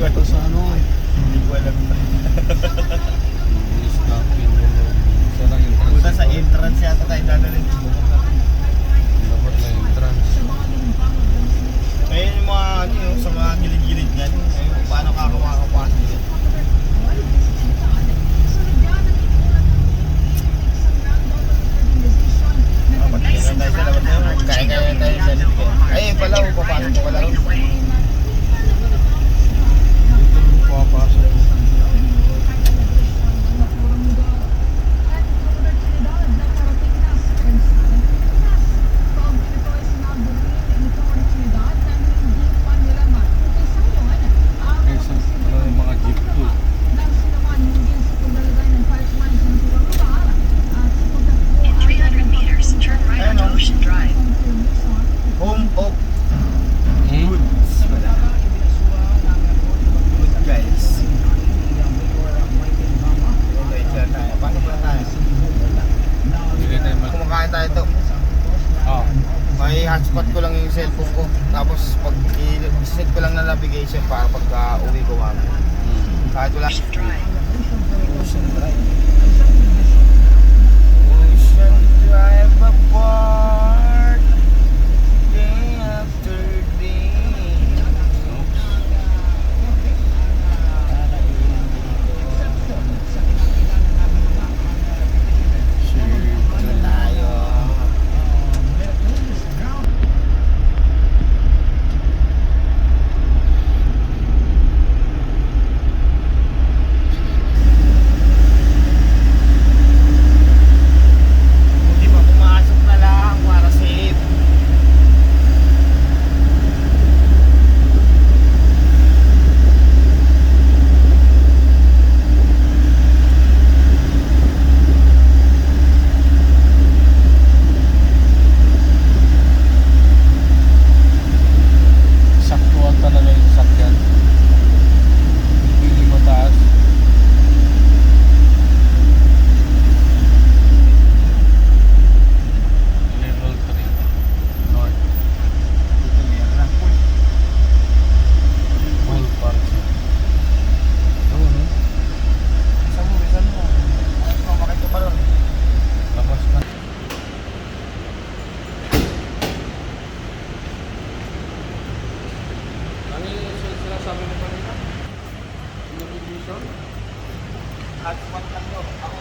ito sa ano. Hindi ko alam na. Stopin mo. Saan ang entrance? Punta sa entrance yata tayo dadalhin. Dapat na entrance. Ayun yung mga ano yun, sa mga gilid-gilid niyan. Ayun kung paano ka kumakapasok dyan. Patingin tayo sa labas na yun. Kaya tayo sa labas. Ayun pala, papasok ko pala. Dito yung papasok. Home of Goods pala. Good guys. Wait lang tayo. Paano ba tayo? Bili tayo Kumakain tayo ito. Oh. May hotspot ko lang yung cellphone ko. Tapos pag i-set ko lang na navigation para pag uwi ko mami. Kahit wala. Ocean Drive. Ocean Drive apart. Day after day. Ano tayo? Buti pa pumasok na lang para safe. Saktuan talaga yung sakyan. Hindi mataas. Level 3. North. Dito meron ng pool. Bull Park. Oo, no? Bisan mo. Ay, kumakit ko pa ron. Tapos na. Ano yung sinasabi mo kanina? Navigation? Hotspot lang to. Ako